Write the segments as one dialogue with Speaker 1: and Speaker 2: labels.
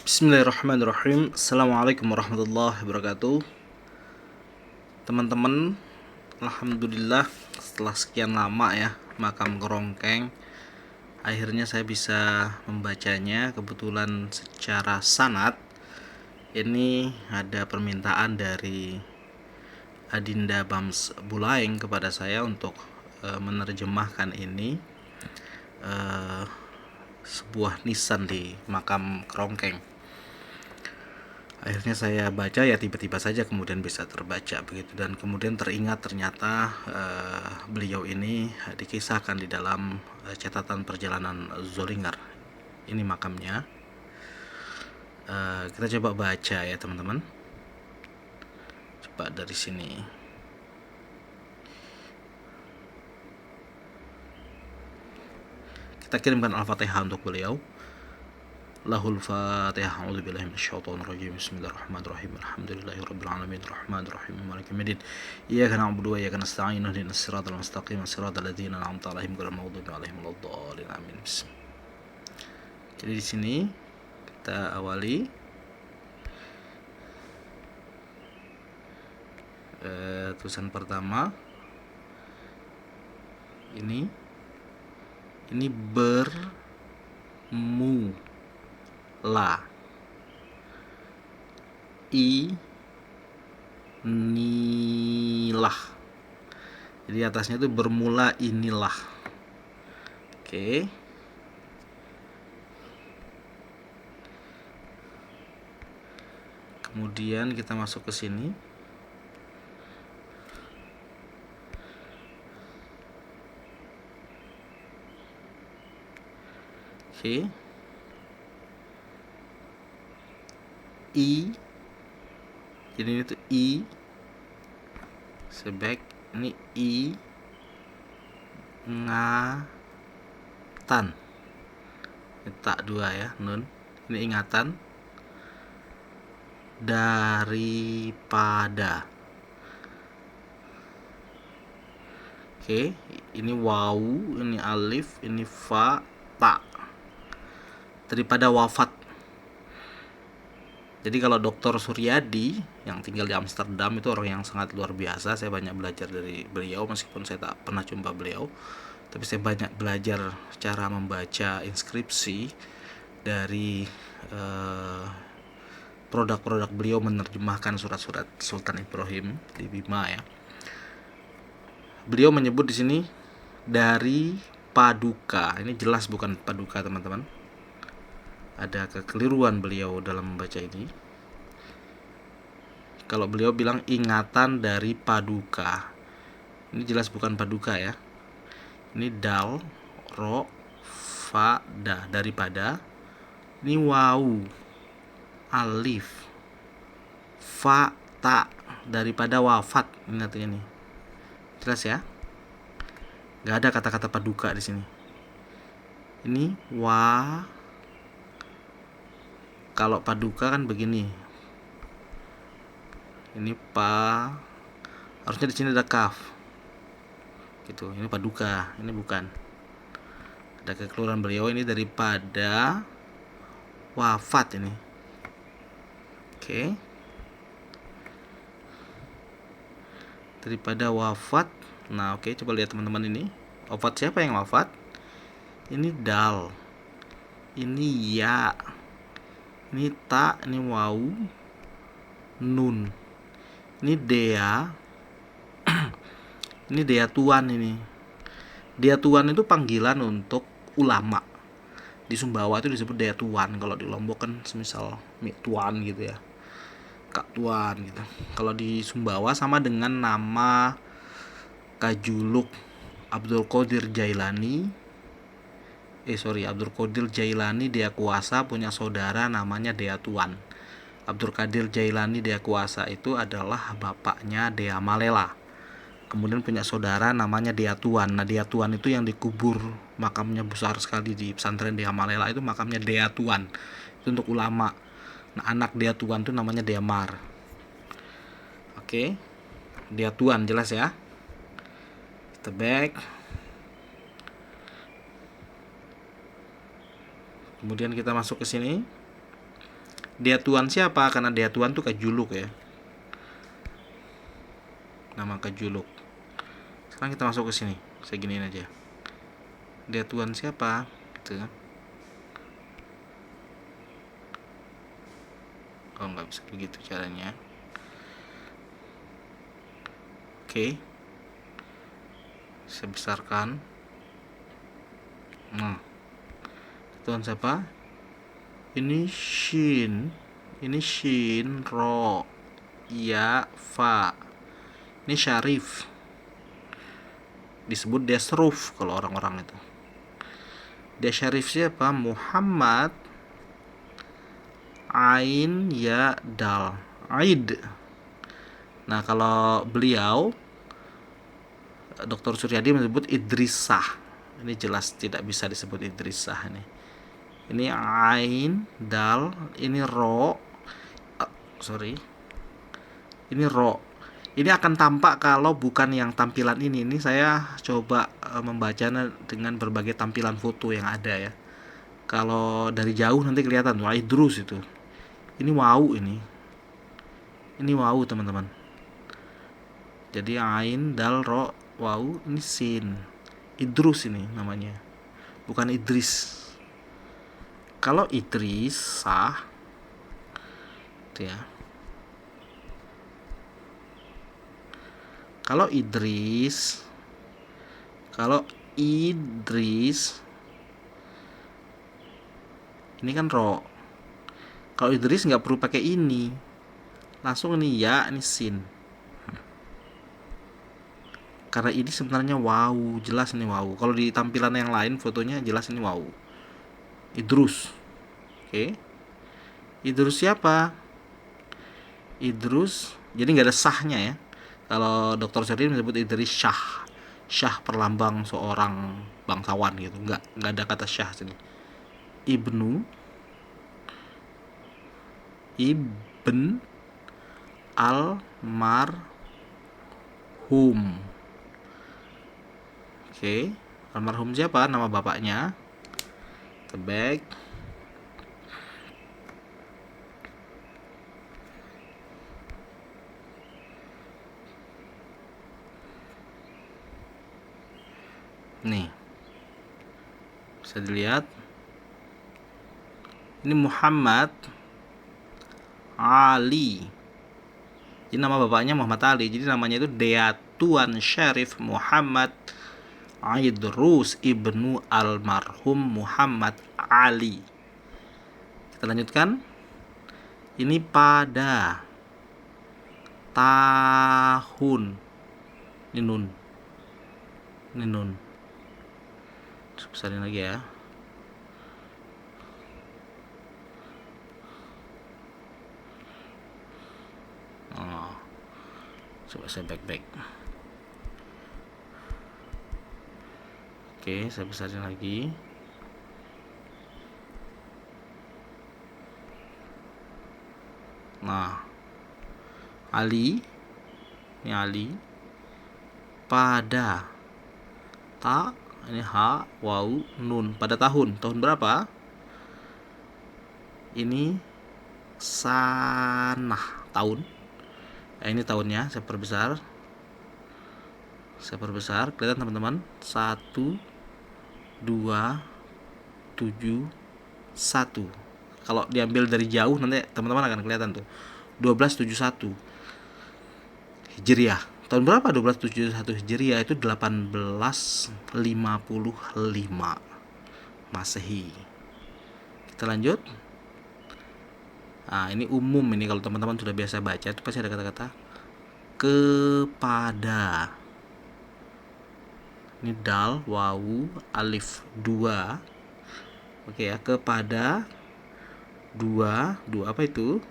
Speaker 1: Bismillahirrahmanirrahim. Assalamualaikum warahmatullahi wabarakatuh. Teman-teman, alhamdulillah setelah sekian lama ya makam kerongkeng, akhirnya saya bisa membacanya. Kebetulan secara sanad ini ada permintaan dari Adinda Bams Bulaeng kepada saya untuk menerjemahkan ini, sebuah nisan di makam kerongkeng. Akhirnya saya baca ya, tiba-tiba saja kemudian bisa terbaca begitu, dan kemudian teringat ternyata beliau ini dikisahkan di dalam catatan perjalanan Zollinger. Ini makamnya. Kita coba baca ya teman-teman. Coba dari sini. Kita kirimkan Al-Fatihah untuk beliau. Lahul Fatihah. A'udzubillahi minasyaitonir rajim. Bismillahirrahmanirrahim. Alhamdulillahirabbil alamin arrahmanir rahim maliki yaumiddin. Iyyaka na'budu wa iyyaka nasta'in ihdinas siratal mustaqim siratal ladzina an'amta 'alaihim ghairil maghdubi 'alaihim waladdallin. Amin. Jadi di sini kita awali tulisan pertama. Ini bermula, inilah. Jadi atasnya itu bermula inilah. Oke. Kemudian kita masuk ke sini. Oke. Jadi ini tuh sebek, ini ingatan. Ini tak dua ya, nun. Ini ingatan daripada. Oke, ini wawu, ini alif, ini fa, ta. Daripada wafat. Jadi kalau Dr. Suryadi yang tinggal di Amsterdam itu orang yang sangat luar biasa. Saya banyak belajar dari beliau, meskipun saya tak pernah jumpa beliau, tapi saya banyak belajar cara membaca inskripsi dari produk-produk beliau menerjemahkan surat-surat Sultan Ibrahim di Bima ya. Beliau menyebut di sini dari paduka. Ini jelas bukan paduka teman-teman. Ada kekeliruan beliau dalam membaca ini. Kalau beliau bilang ingatan dari paduka, ini jelas bukan paduka ya. Ini dal, ro, fa, da, daripada. Ini wawu, alif, fa, ta, daripada wafat. Ini artinya nih. Jelas ya? Gak ada kata-kata paduka di sini. Ini kalau paduka kan begini. Ini harusnya di sini ada kaf. Gitu. Ini paduka, ini bukan. Ada kekeliruan beliau, ini daripada wafat ini. Oke. Daripada wafat. Nah, oke, coba lihat teman-teman ini. Wafat siapa yang wafat? Ini dal. Ini ya. Ini ta, ini wawu, nun. Ini dea. Ini dea tuan ini. Dea tuan itu panggilan untuk ulama. Di Sumbawa itu disebut dea tuan. Kalau di Lombok kan semisal mik tuan gitu ya. Kak tuan gitu. Kalau di Sumbawa sama dengan nama kajuluk Abdul Qadir Jailani. Abdul Qadir Jailani dia kuasa punya saudara namanya Dea Tuan. Abdul Qadir Jailani dia kuasa itu adalah bapaknya Dea Malela. Kemudian punya saudara namanya Dea Tuan. Nah, Dea Tuan itu yang dikubur, makamnya besar sekali di pesantren Dea Malela, itu makamnya Dea Tuan. Itu untuk ulama. Nah, anak Dea Tuan itu namanya Dea Mar. Oke. Dea Tuan jelas ya. Kita back. Kemudian kita masuk ke sini. Dia Tuhan siapa? Karena dia Tuhan tuh kajuluk ya, nama kajuluk. Sekarang kita masuk ke sini, saya giniin aja. Dia Tuhan siapa? Gitu kan. Oh, nggak bisa begitu caranya. Oke, saya besarkan. Nah, Tuhan siapa? Ini shin, ro, ya, fa. Ini syarif, disebut desruf kalau orang-orang itu. Dia syarif siapa? Muhammad Ain ya dal, Aid. Nah, kalau beliau Dr. Suryadi menyebut Idrisah. Ini jelas tidak bisa disebut Idrisah ini. Ini Ain dal, ini ro. Ini ro. Ini akan tampak kalau bukan yang tampilan ini. Ini saya coba membacanya dengan berbagai tampilan foto yang ada ya. Kalau dari jauh nanti kelihatan tuh Idrus itu. Ini wow ini. Ini wow teman-teman. Jadi Ain dal ro wow, ini sin. Idrus ini namanya. Bukan Idris. Kalau Idris sah itu ya. Kalau Idris ini kan ro. Kalau Idris nggak perlu pakai ini, langsung ini ya, ini sin. Karena ini sebenarnya wow, jelas ini wow. Kalau di tampilan yang lain fotonya jelas ini wow. Idrus. Oke. Idrus siapa? Idrus. Jadi nggak ada sahnya ya. Kalau Dr. Syarif menyebut Idris Syah. Syah perlambang seorang bangsawan gitu. Nggak ada kata Syah sini. Ibn almarhum. Oke, almarhum siapa? Nama bapaknya. Tebak. Nih, bisa dilihat. Ini Muhammad Ali. Jadi nama bapaknya Muhammad Ali. Jadi namanya itu Deatuan Syarif Muhammad Aidrus ibnu almarhum Muhammad Ali. Kita lanjutkan. Ini pada tahun. Ini nun. Ini nun. Besarin lagi ya. Oh, coba saya back. Oke, saya besarin lagi. Nah, Ali, ini Ali. Pada ta, ini ha, waw, nun. Pada tahun berapa? Ini sanah, tahun. Ini tahunnya saya perbesar. Kelihatan teman-teman. 1 2 7 1. Kalau diambil dari jauh nanti teman-teman akan kelihatan tuh. 1271 Hijriah. Tahun berapa 1271 Hijriah? Itu 1855 Masehi. Kita lanjut. Nah, ini umum ini kalau teman-teman sudah biasa baca itu pasti ada kata-kata kepada. Ini dal, wawu, alif, 2. Oke ya, kepada 2 apa itu?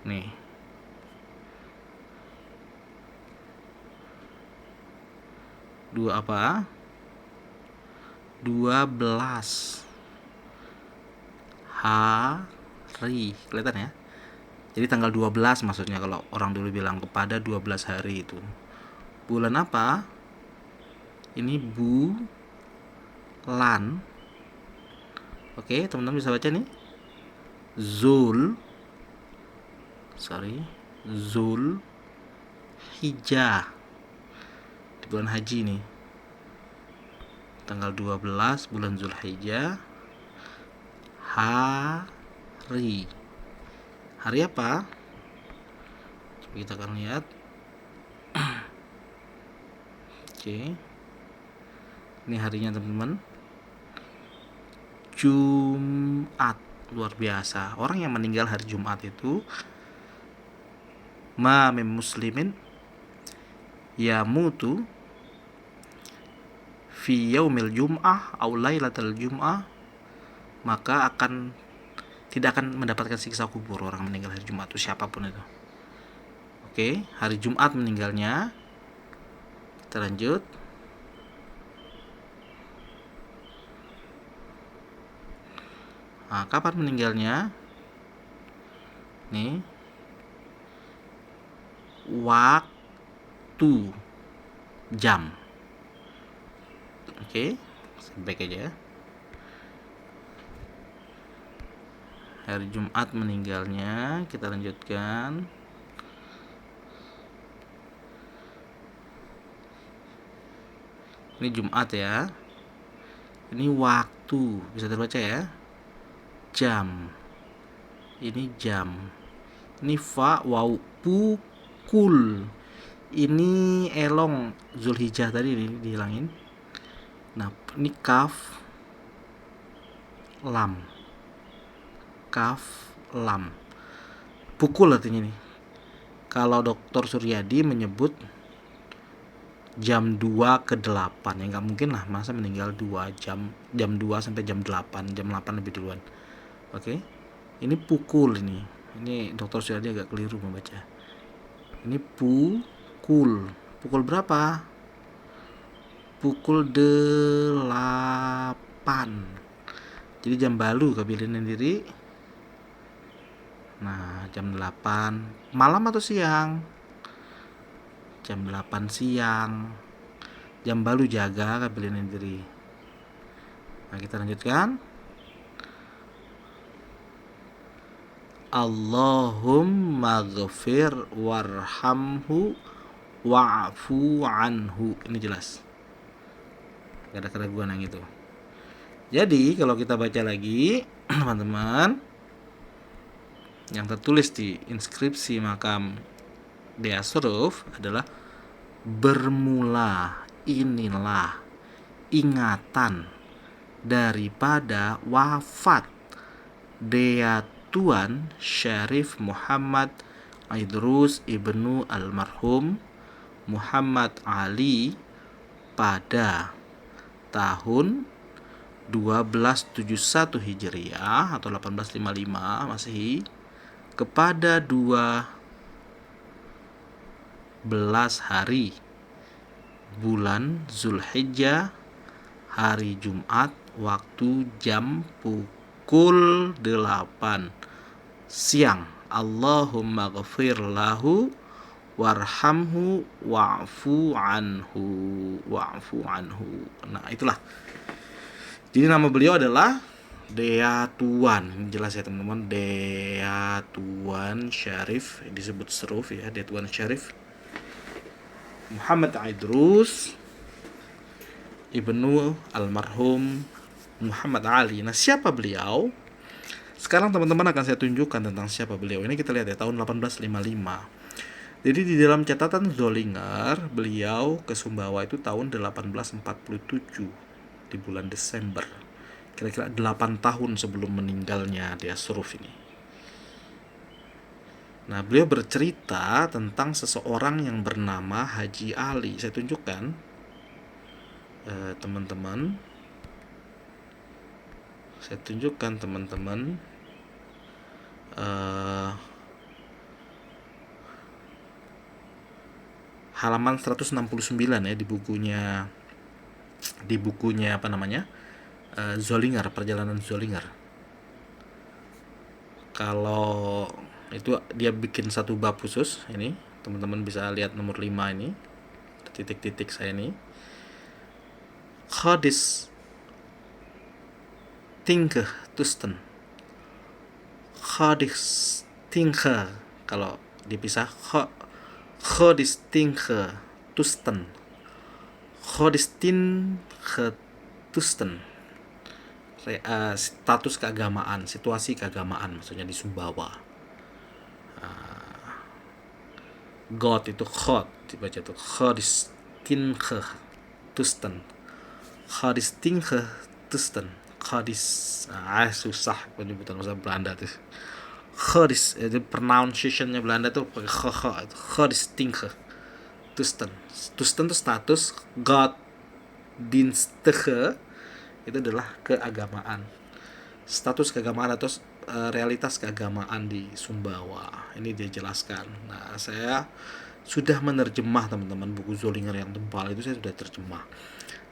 Speaker 1: Nih. Dua apa? 12 hari. Kelihatan ya? Jadi tanggal 12 maksudnya kalau orang dulu bilang kepada 12 hari itu. Bulan apa? Ini bulan Oke, teman-teman bisa baca nih. Zul Hijjah, di bulan haji nih. Tanggal 12 bulan Zulhijjah. Hari apa? Coba kita akan lihat. Oke. Ini harinya teman-teman. Jumat. Luar biasa. Orang yang meninggal hari Jumat itu ma min muslimin yamutu fi yaumil jum'ah aw lailatal jum'ah, maka tidak akan mendapatkan siksa kubur orang meninggal hari Jumat itu, siapapun itu. Oke, hari Jumat meninggalnya. Kita lanjut. Nah, kapan meninggalnya? Nih. Waktu, jam. Oke, baik aja. Hari Jumat meninggalnya. Kita lanjutkan. Ini Jumat ya. Ini waktu, bisa terbaca ya. Jam. Ini jam. Ini fa, waw, pukul. Ini elong Zulhijjah tadi dihilangin. Nah, ini kaf, lam. Kaf, lam. Pukul artinya nih. Kalau Dr. Suryadi menyebut jam 2 ke 8, ya nggak mungkin lah, masa meninggal 2 jam 2 sampai jam 8 lebih duluan. Oke. Ini pukul ini Dr. Suryadi agak keliru membaca. Ini pukul berapa? Pukul 8. Jadi jam balu kabilin sendiri. Nah, jam 8 malam atau siang? Jam 8 siang. Jam balu jaga kabilin sendiri. Nah, kita lanjutkan. Allahumma ghafir warhamhu wa'fu anhu. Ini jelas, gak ada keraguan yang itu. Jadi kalau kita baca lagi teman-teman, yang tertulis di inskripsi makam Dea Suruf adalah bermula inilah ingatan daripada wafat Dea Tuan Syarif Muhammad Idrus Ibnu Almarhum Muhammad Ali pada tahun 1271 Hijriah atau 1855 Masehi kepada 12 hari bulan Zulhijjah, hari Jumat, waktu jam pukul 8 siang. Allahumma ghafir lahu warhamhu wa'fu anhu. Nah, itulah. Jadi nama beliau adalah Dea Tuan. Jelas ya teman-teman, Dea Tuan Syarif, disebut Seruf ya, Dea Tuan Syarif Muhammad Idrus Ibnu Almarhum Muhammad Ali. Nah, siapa beliau? Sekarang teman-teman akan saya tunjukkan tentang siapa beliau. Ini kita lihat ya, tahun 1855. Jadi di dalam catatan Zollinger, beliau ke Sumbawa itu tahun 1847 di bulan Desember. Kira-kira 8 tahun sebelum meninggalnya Dea Suruf ini. Nah, beliau bercerita tentang seseorang yang bernama Haji Ali. Saya tunjukkan teman-teman. Halaman 169 ya di bukunya apa namanya? Zollinger, perjalanan Zollinger. Kalau itu dia bikin satu bab khusus ini, teman-teman bisa lihat nomor 5 ini, titik-titik saya ini. Hadis tingkah Tusten. Gedistinge, kalau dipisah gedistinge Tusten. Gedistinge Tusten. Status keagamaan, situasi keagamaan maksudnya di Sumbawa. God itu God dibaca itu Gedistinge Tusten. Gedistinge Tusten. Susah penyebutan bahasa Belanda tuh. Gedis itu pronunciationnya Belanda tuh pakai itu Gedistinge Tusten. Tusten itu status, God dienstige itu adalah keagamaan, status keagamaan atau realitas keagamaan di Sumbawa. Ini dia jelaskan. Nah, saya sudah menerjemah teman-teman buku Zollinger yang tebal itu, saya sudah terjemah.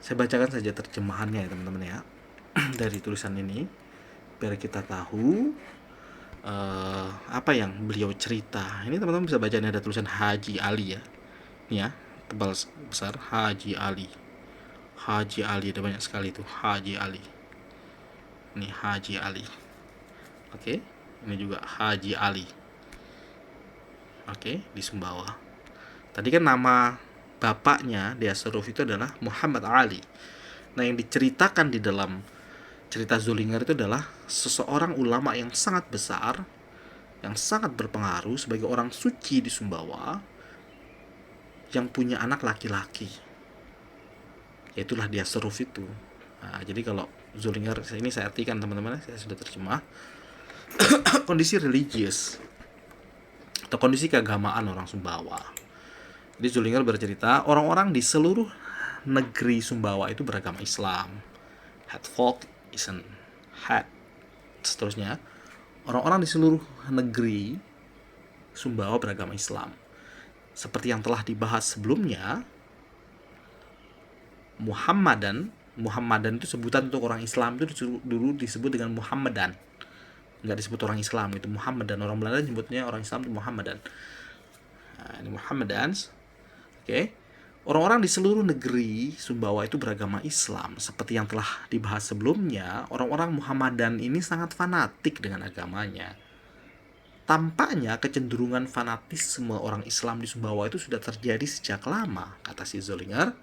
Speaker 1: Saya bacakan saja terjemahannya ya teman-teman ya dari tulisan ini biar kita tahu apa yang beliau cerita. Ini teman-teman bisa baca, ini ada tulisan Haji Ali ya. Ini ya, tebal besar Haji Ali. Haji Ali ada banyak sekali tuh Haji Ali. Ini Haji Ali. Oke, ini juga Haji Ali. Oke, di Sumbawa. Tadi kan nama bapaknya di Asruf itu adalah Muhammad Ali. Nah, yang diceritakan di dalam cerita Zollinger itu adalah seseorang ulama yang sangat besar, yang sangat berpengaruh sebagai orang suci di Sumbawa, yang punya anak laki-laki. Yaitulah di Asruf itu. Nah, jadi kalau Zollinger ini saya artikan teman-teman, saya sudah terjemah. Kondisi religius atau kondisi keagamaan orang Sumbawa. Jadi Zollinger bercerita orang-orang di seluruh negeri Sumbawa itu beragama Islam. Het volk is een het. Seterusnya, orang-orang di seluruh negeri Sumbawa beragama Islam. Seperti yang telah dibahas sebelumnya, Muhammadan itu sebutan untuk orang Islam itu dulu disebut dengan Muhammadan. Nggak disebut orang Islam itu Muhammadan. Orang Belanda nyebutnya orang Islam itu Muhammadan. Nah, ini Muhammadans. Oke. Orang-orang di seluruh negeri Sumbawa itu beragama Islam. Seperti yang telah dibahas sebelumnya, orang-orang Muhammadan ini sangat fanatik dengan agamanya. Tampaknya kecenderungan fanatisme orang Islam di Sumbawa itu sudah terjadi sejak lama, kata si Zollinger.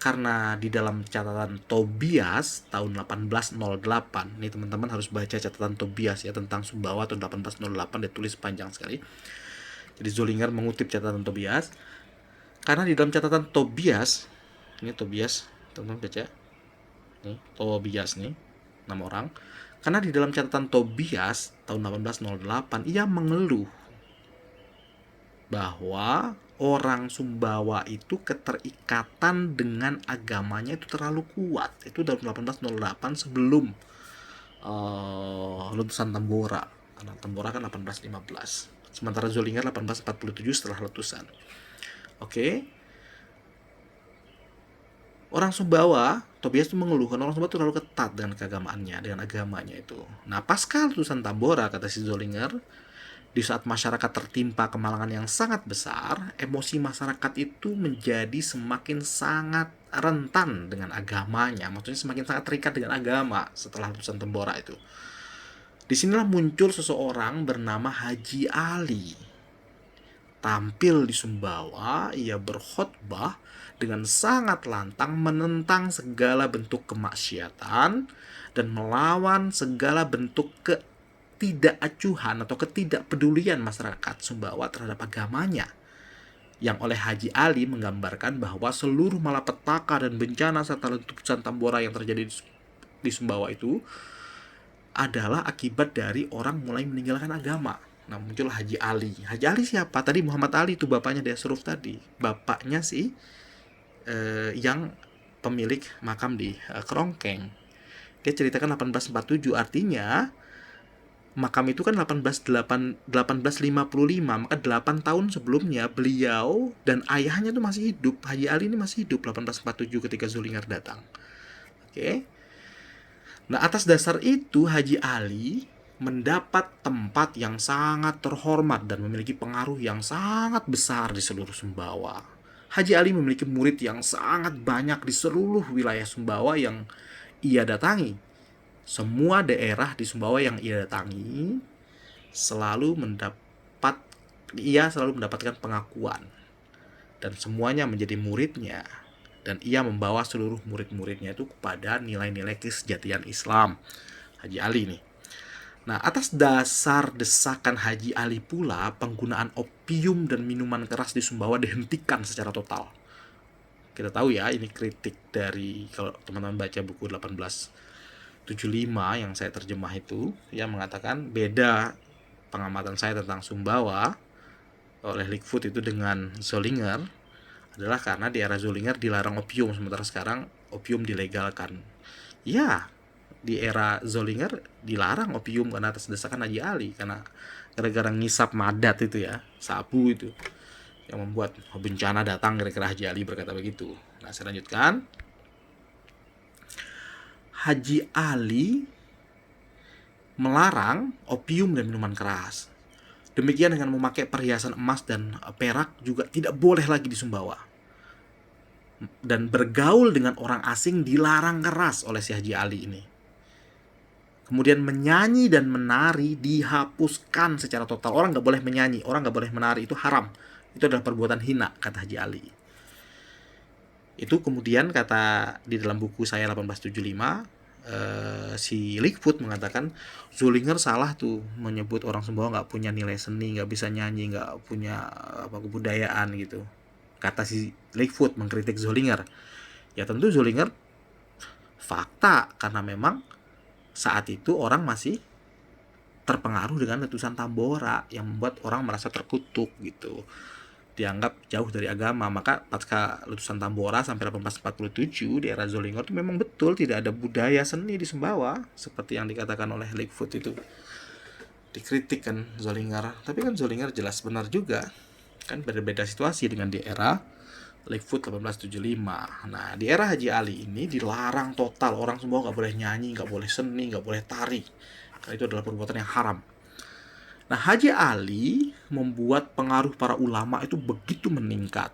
Speaker 1: Karena di dalam catatan Tobias tahun 1808, ini teman-teman harus baca catatan Tobias ya tentang Sumbawa tahun 1808, dia tulis panjang sekali. Jadi Zollinger mengutip catatan Tobias. Karena di dalam catatan Tobias, ini Tobias, teman-teman baca. Nih, Tobias nih, nama orang. Karena di dalam catatan Tobias tahun 1808, ia mengeluh bahwa orang Sumbawa itu keterikatan dengan agamanya itu terlalu kuat. Itu tahun 1808 sebelum letusan Tambora. Karena Tambora kan 1815. Sementara Zollinger 1847 setelah letusan. Oke. Orang Sumbawa, Tobias itu mengeluhkan orang Sumbawa itu terlalu ketat dengan keagamaannya, dengan agamanya itu. Nah, pasca letusan Tambora, kata si Zollinger, di saat masyarakat tertimpa kemalangan yang sangat besar, emosi masyarakat itu menjadi semakin sangat rentan dengan agamanya. Maksudnya semakin sangat terikat dengan agama setelah letusan Tambora itu. Disinilah muncul seseorang bernama Haji Ali. Tampil di Sumbawa, ia berkhotbah dengan sangat lantang menentang segala bentuk kemaksiatan dan melawan segala bentuk ketidakacuhan atau ketidakpedulian masyarakat Sumbawa terhadap agamanya, yang oleh Haji Ali menggambarkan bahwa seluruh malapetaka dan bencana serta letusan Tambora yang terjadi di Sumbawa itu adalah akibat dari orang mulai meninggalkan agama. Nah, muncul Haji Ali. Haji Ali siapa? Tadi Muhammad Ali itu bapaknya di Asruf tadi. Bapaknya sih yang pemilik makam di Kerongkeng. Dia ceritakan 1847, artinya makam itu kan 1855, maka 8 tahun sebelumnya beliau dan ayahnya itu masih hidup. Haji Ali ini masih hidup 1847 ketika Zollinger datang. Oke. Nah, atas dasar itu Haji Ali mendapat tempat yang sangat terhormat dan memiliki pengaruh yang sangat besar di seluruh Sumbawa. Haji Ali memiliki murid yang sangat banyak di seluruh wilayah Sumbawa yang ia datangi. Semua daerah di Sumbawa yang ia datangi ia selalu mendapatkan pengakuan, dan semuanya menjadi muridnya, dan ia membawa seluruh murid-muridnya itu kepada nilai-nilai kesejatian Islam. Haji Ali nih. Nah, atas dasar desakan Haji Ali pula, penggunaan opium dan minuman keras di Sumbawa dihentikan secara total. Kita tahu ya, ini kritik dari, kalau teman-teman baca buku 1875 yang saya terjemah itu, yang mengatakan beda pengamatan saya tentang Sumbawa oleh Ligfoot itu dengan Zollinger adalah karena di era Zollinger dilarang opium, sementara sekarang opium dilegalkan. Ya, di era Zollinger dilarang opium karena atas desakan Haji Ali, karena gara-gara ngisap madat itu ya, sabu itu yang membuat bencana datang, gara-gara Haji Ali berkata begitu. Nah, saya lanjutkan. Haji Ali melarang opium dan minuman keras. Demikian dengan memakai perhiasan emas dan perak juga tidak boleh lagi di Sumbawa. Dan bergaul dengan orang asing dilarang keras oleh si Haji Ali ini. Kemudian menyanyi dan menari dihapuskan secara total. Orang nggak boleh menyanyi, orang nggak boleh menari, itu haram. Itu adalah perbuatan hina, kata Haji Ali. Itu kemudian kata di dalam buku saya 1875, si Ligfoot mengatakan Zollinger salah tuh menyebut orang Sumbawa nggak punya nilai seni, nggak bisa nyanyi, nggak punya kebudayaan gitu. Kata si Ligfoot mengkritik Zollinger. Ya tentu Zollinger fakta, karena memang saat itu orang masih terpengaruh dengan letusan Tambora yang membuat orang merasa terkutuk gitu, dianggap jauh dari agama. Maka pasca letusan Tambora sampai 1847 di era Zollinger itu memang betul tidak ada budaya seni di Sumbawa seperti yang dikatakan oleh Ligfoot itu. Dikritik kan Zollinger, tapi kan Zollinger jelas benar juga, kan berbeda situasi dengan di era Ligfoot 1875. Nah, di era Haji Ali ini dilarang total, orang semua nggak boleh nyanyi, nggak boleh seni, nggak boleh tari, karena itu adalah perbuatan yang haram. Nah, Haji Ali membuat pengaruh para ulama itu begitu meningkat.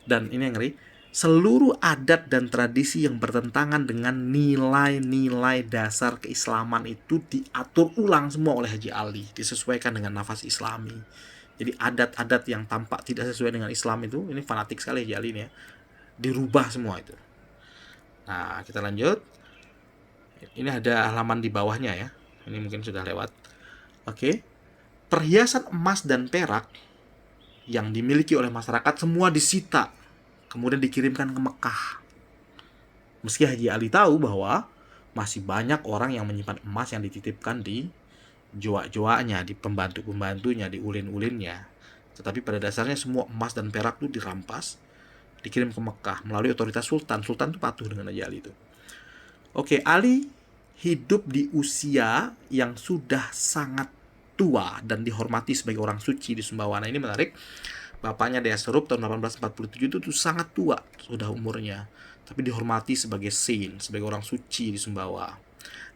Speaker 1: Dan ini yang ngeri, seluruh adat dan tradisi yang bertentangan dengan nilai-nilai dasar keislaman itu diatur ulang semua oleh Haji Ali, disesuaikan dengan nafas Islami. Jadi adat-adat yang tampak tidak sesuai dengan Islam itu, ini fanatik sekali Haji Ali ini ya, dirubah semua itu. Nah, kita lanjut. Ini ada halaman di bawahnya ya. Ini mungkin sudah lewat. Oke. Perhiasan emas dan perak yang dimiliki oleh masyarakat semua disita, kemudian dikirimkan ke Mekah. Meski Haji Ali tahu bahwa masih banyak orang yang menyimpan emas yang dititipkan di joa-joanya, di pembantu-pembantunya, di ulin-ulinnya. Tetapi pada dasarnya semua emas dan perak itu dirampas, dikirim ke Mekah melalui otoritas Sultan. Sultan itu patuh dengan Haji Ali itu. Oke, Ali hidup di usia yang sudah sangat tua dan dihormati sebagai orang suci di Sumbawa. Nah, ini menarik. Bapaknya Deasrup tahun 1847 itu sangat tua sudah umurnya, tapi dihormati sebagai saint, sebagai orang suci di Sumbawa.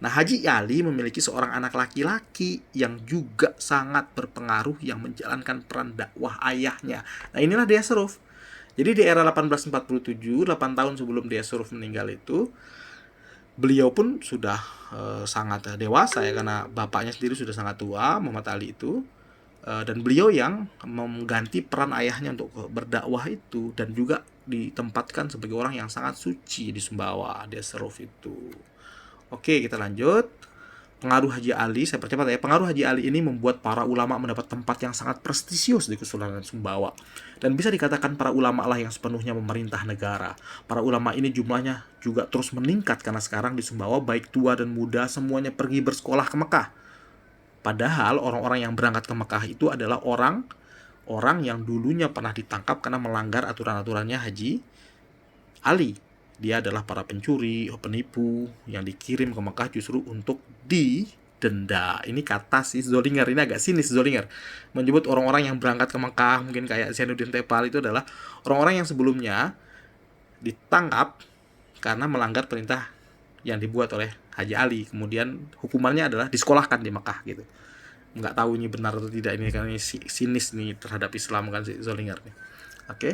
Speaker 1: Nah, Haji Ali memiliki seorang anak laki-laki yang juga sangat berpengaruh, yang menjalankan peran dakwah ayahnya. Nah, inilah Deasruf. Jadi di era 1847, 8 tahun sebelum Deasruf meninggal itu, beliau pun sudah sangat dewasa ya, karena bapaknya sendiri sudah sangat tua, Muhammad Ali itu. Dan beliau yang mengganti peran ayahnya untuk berdakwah itu, dan juga ditempatkan sebagai orang yang sangat suci di Sumbawa, Deasruf itu. Oke, kita lanjut. Pengaruh Haji Ali, saya percepat ya. Pengaruh Haji Ali ini membuat para ulama mendapat tempat yang sangat prestisius di Kesultanan Sumbawa. Dan bisa dikatakan para ulama lah yang sepenuhnya memerintah negara. Para ulama ini jumlahnya juga terus meningkat, karena sekarang di Sumbawa baik tua dan muda semuanya pergi bersekolah ke Mekah. Padahal orang-orang yang berangkat ke Mekah itu adalah orang yang dulunya pernah ditangkap karena melanggar aturan-aturannya Haji Ali. Dia adalah para pencuri, penipu yang dikirim ke Mekah justru untuk didenda. Ini kata si Zollinger, ini agak sinis Zollinger menyebut orang-orang yang berangkat ke Mekah, mungkin kayak Zainuddin Tepal, itu adalah orang-orang yang sebelumnya ditangkap karena melanggar perintah yang dibuat oleh Haji Ali, kemudian hukumannya adalah disekolahkan di Mekah gitu. Nggak tahu ini benar atau tidak, ini karena ini sinis nih terhadap Islam kan si Zollinger nih. Oke.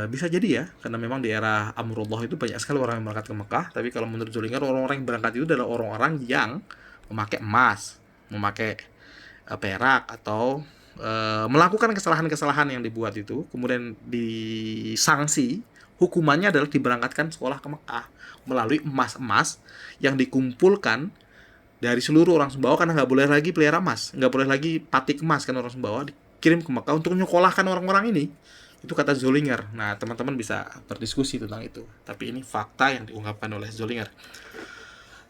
Speaker 1: Bisa jadi ya, karena memang di era Amrullah itu banyak sekali orang yang berangkat ke Mekah. Tapi kalau menurut Zulinger, orang-orang yang berangkat itu adalah orang-orang yang memakai emas, memakai perak, atau melakukan kesalahan-kesalahan yang dibuat itu, kemudian disanksi. Hukumannya adalah diberangkatkan sekolah ke Mekah melalui emas-emas yang dikumpulkan dari seluruh orang Sumbawa, karena nggak boleh lagi pelihara emas, nggak boleh lagi patik emas kan, orang Sumbawa dikirim ke Mekah untuk nyekolahkan orang-orang ini. Itu kata Zollinger. Nah, teman-teman bisa berdiskusi tentang itu. Tapi ini fakta yang diungkapkan oleh Zollinger.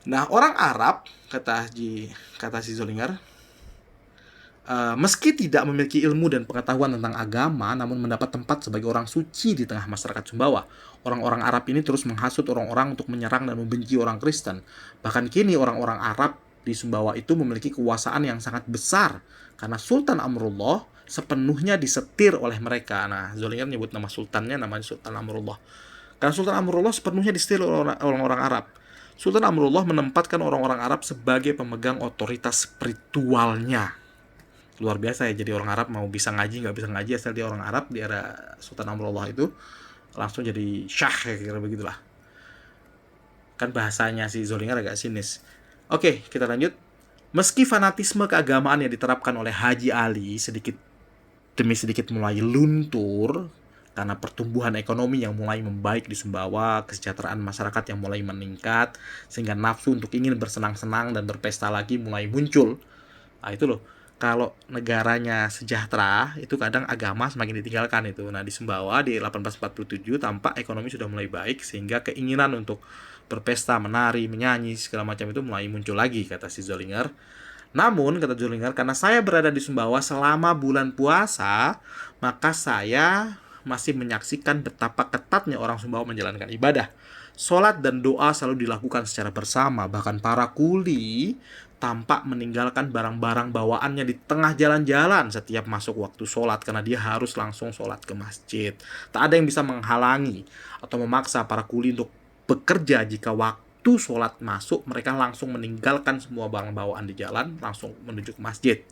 Speaker 1: Nah, orang Arab, kata si Zollinger, meski tidak memiliki ilmu dan pengetahuan tentang agama, namun mendapat tempat sebagai orang suci di tengah masyarakat Sumbawa. Orang-orang Arab ini terus menghasut orang-orang untuk menyerang dan membenci orang Kristen. Bahkan kini orang-orang Arab di Sumbawa itu memiliki kekuasaan yang sangat besar, karena Sultan Amrullah sepenuhnya disetir oleh mereka. Nah, Zollinger nyebut nama sultannya, namanya Sultan Amrullah. Karena Sultan Amrullah sepenuhnya disetir oleh orang-orang Arab. Sultan Amrullah menempatkan orang-orang Arab sebagai pemegang otoritas spiritualnya. Luar biasa ya, jadi orang Arab mau bisa ngaji nggak bisa ngaji, asal dia orang Arab di era Sultan Amrullah itu langsung jadi syah, kira-kira begitulah. Kan bahasanya si Zollinger agak sinis. Oke, kita lanjut. Meski fanatisme keagamaan yang diterapkan oleh Haji Ali sedikit demi sedikit mulai luntur karena pertumbuhan ekonomi yang mulai membaik di Sumbawa, kesejahteraan masyarakat yang mulai meningkat, sehingga nafsu untuk ingin bersenang-senang dan berpesta lagi mulai muncul. Nah, itu loh. Kalau negaranya sejahtera, itu kadang agama semakin ditinggalkan itu. Nah, di Sumbawa di 1847 tampak ekonomi sudah mulai baik, sehingga keinginan untuk berpesta, menari, menyanyi, segala macam itu mulai muncul lagi, kata si Zollinger. Namun, kata Zollinger, karena saya berada di Sumbawa selama bulan puasa, maka saya masih menyaksikan betapa ketatnya orang Sumbawa menjalankan ibadah. Sholat dan doa selalu dilakukan secara bersama, bahkan para kuli tampak meninggalkan barang-barang bawaannya di tengah jalan-jalan setiap masuk waktu sholat, karena dia harus langsung sholat ke masjid. Tak ada yang bisa menghalangi atau memaksa para kuli untuk bekerja. Jika waktu sholat masuk, mereka langsung meninggalkan semua barang bawaan di jalan, langsung menuju ke masjid.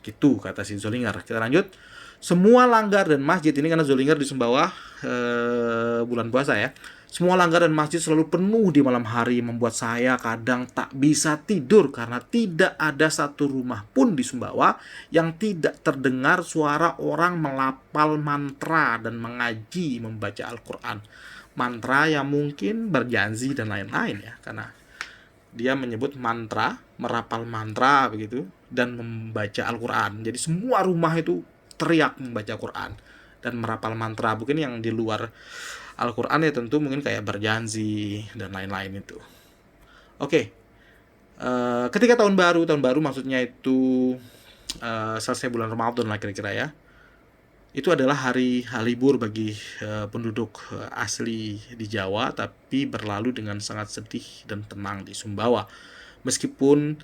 Speaker 1: Gitu kata si Zollinger. Kita lanjut. Semua langgar dan masjid, ini karena Zollinger di Sumbawa bulan puasa ya. Semua langgar dan masjid selalu penuh di malam hari, membuat saya kadang tak bisa tidur karena tidak ada satu rumah pun di Sumbawa yang tidak terdengar suara orang melafal mantra dan mengaji membaca Al-Quran. Mantra yang mungkin berjanji dan lain-lain ya, karena dia menyebut mantra, merapal mantra begitu, dan membaca Al-Quran. Jadi semua rumah itu teriak membaca Quran dan merapal mantra. Mungkin yang di luar Al-Quran ya tentu mungkin kayak berjanji dan lain-lain itu. Oke. Ketika tahun baru maksudnya itu selesai bulan Ramadan lah kira-kira ya. Itu adalah hari libur bagi penduduk asli di Jawa, tapi berlalu dengan sangat sedih dan tenang di Sumbawa. Meskipun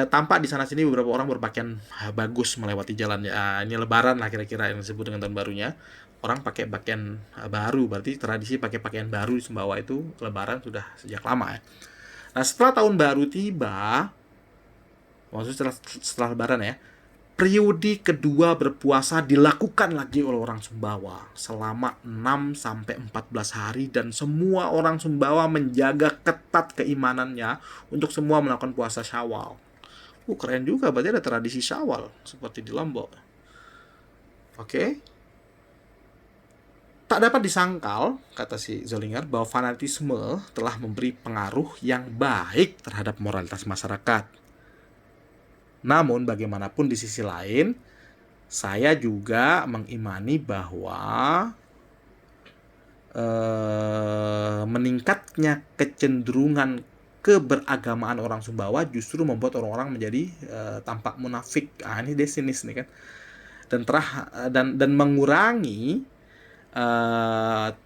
Speaker 1: tampak di sana sini beberapa orang berpakaian bagus melewati jalan ya. Ini Lebaran lah kira-kira yang disebut dengan tahun barunya. Orang pakai pakaian baru, berarti tradisi pakai pakaian baru di Sumbawa itu Lebaran sudah sejak lama ya. Nah, setelah tahun baru tiba, maksudnya setelah Lebaran ya, periode kedua berpuasa dilakukan lagi oleh orang Sumbawa selama 6-14 hari, dan semua orang Sumbawa menjaga ketat keimanannya untuk semua melakukan puasa Syawal. Keren juga, berarti ada tradisi Syawal seperti di Lombok. Oke. Tak dapat disangkal, kata si Zollinger, bahwa fanatisme telah memberi pengaruh yang baik terhadap moralitas masyarakat. Namun bagaimanapun di sisi lain, saya juga mengimani bahwa meningkatnya kecenderungan keberagamaan orang Sumbawa justru membuat orang-orang menjadi tampak munafik. Ini dia sinis nih kan. Dan mengurangi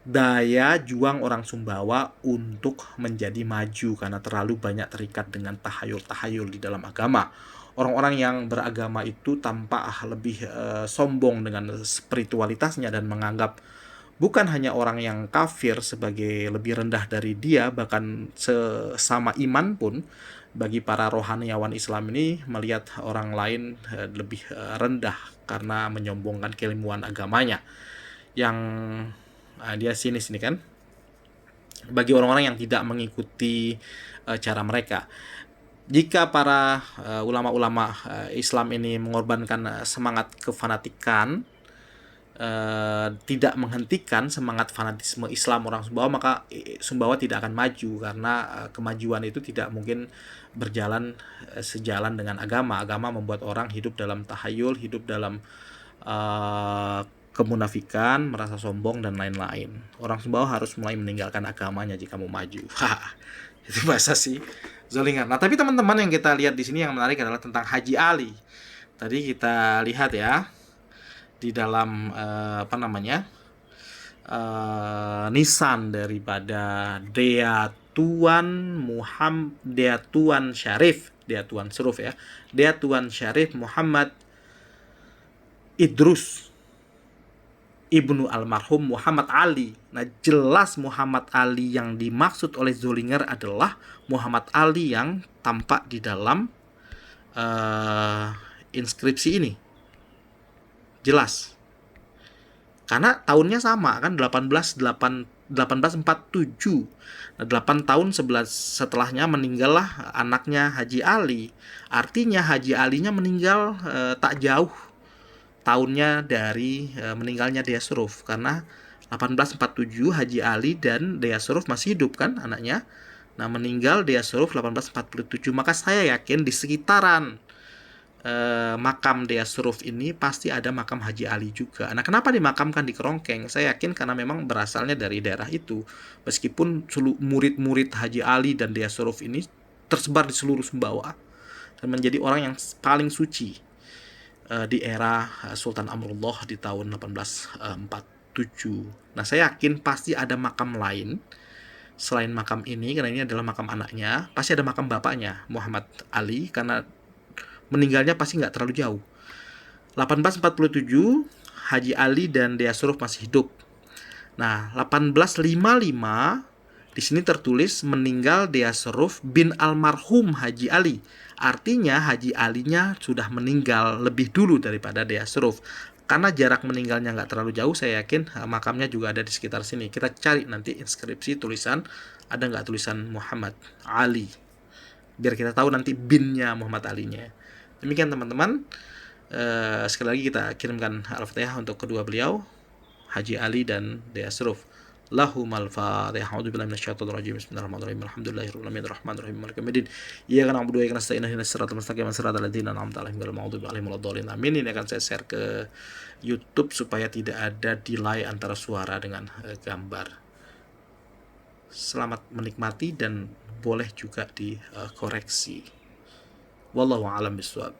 Speaker 1: daya juang orang Sumbawa untuk menjadi maju karena terlalu banyak terikat dengan tahayul-tahayul di dalam agama. Orang-orang yang beragama itu tampak lebih sombong dengan spiritualitasnya dan menganggap bukan hanya orang yang kafir sebagai lebih rendah dari dia, bahkan sesama iman pun bagi para rohaniawan Islam ini melihat orang lain lebih rendah karena menyombongkan keilmuan agamanya. yang dia sinis ini kan, bagi orang-orang yang tidak mengikuti cara mereka. Jika para ulama-ulama Islam ini mengorbankan semangat kefanatikan, tidak menghentikan semangat fanatisme Islam orang Sumbawa, maka Sumbawa tidak akan maju, karena kemajuan itu tidak mungkin berjalan sejalan dengan agama. Agama membuat orang hidup dalam tahayul, hidup dalam kemunafikan, merasa sombong dan lain-lain. Orang Sumbawa harus mulai meninggalkan agamanya jika mau maju. Itu bahasa sih Zolingan. Nah, tapi teman-teman, yang kita lihat di sini yang menarik adalah tentang Haji Ali. Tadi kita lihat ya di dalam nisan daripada Dea Tuan Syarif, Dea Tuan Suruf ya, Dea Tuan Syarif Muhammad Idrus Ibnu almarhum Muhammad Ali. Nah, jelas Muhammad Ali yang dimaksud oleh Zollinger adalah Muhammad Ali yang tampak di dalam inskripsi ini. Jelas. Karena tahunnya sama kan, 1847. Nah, 8 tahun setelahnya meninggallah anaknya Haji Ali. Artinya Haji Alinya meninggal tak jauh tahunnya dari meninggalnya Dea Suruf, karena 1847 Haji Ali dan Dea Suruf masih hidup kan anaknya. Nah, meninggal Dea Suruf 1847, maka saya yakin di sekitaran makam Dea Suruf ini pasti ada makam Haji Ali juga. Nah, kenapa dimakamkan di Kerongkeng? Saya yakin karena memang berasalnya dari daerah itu. Meskipun murid-murid Haji Ali dan Dea Suruf ini tersebar di seluruh Sumbawa dan menjadi orang yang paling suci di era Sultan Amrullah di tahun 1847. Nah, saya yakin pasti ada makam lain selain makam ini, karena ini adalah makam anaknya. Pasti ada makam bapaknya Muhammad Ali, karena meninggalnya pasti nggak terlalu jauh. 1847 Haji Ali dan Dea Suruf masih hidup. Nah, 1855 di sini tertulis meninggal Dea Suruf bin almarhum Haji Ali. Artinya Haji Alinya sudah meninggal lebih dulu daripada Dea Suruf. Karena jarak meninggalnya nggak terlalu jauh, saya yakin makamnya juga ada di sekitar sini. Kita cari nanti inskripsi tulisan, ada nggak tulisan Muhammad Ali, biar kita tahu nanti binnya Muhammad Alinya. Demikian teman-teman. Sekali lagi kita kirimkan Al-Fatihah untuk kedua beliau, Haji Ali dan Dea Suruf. Lahumal Fatihah. A'udzu billahi minasyaitonir rajim. Bismillahirrahmanirrahim. Alhamdulillahirabbil alamin. Maliki yaumiddin. Iyyaka na'budu wa iyyaka nasta'in. Ihdinas siratal mustaqim. Siratal ladzina an'amta 'alaihim ghairil maghdubi 'alaihim waladdallin. Amin. Ini akan saya share ke YouTube supaya tidak ada delay antara suara dengan gambar. Selamat menikmati dan boleh juga dikoreksi. Wallahu a'lam bishawab.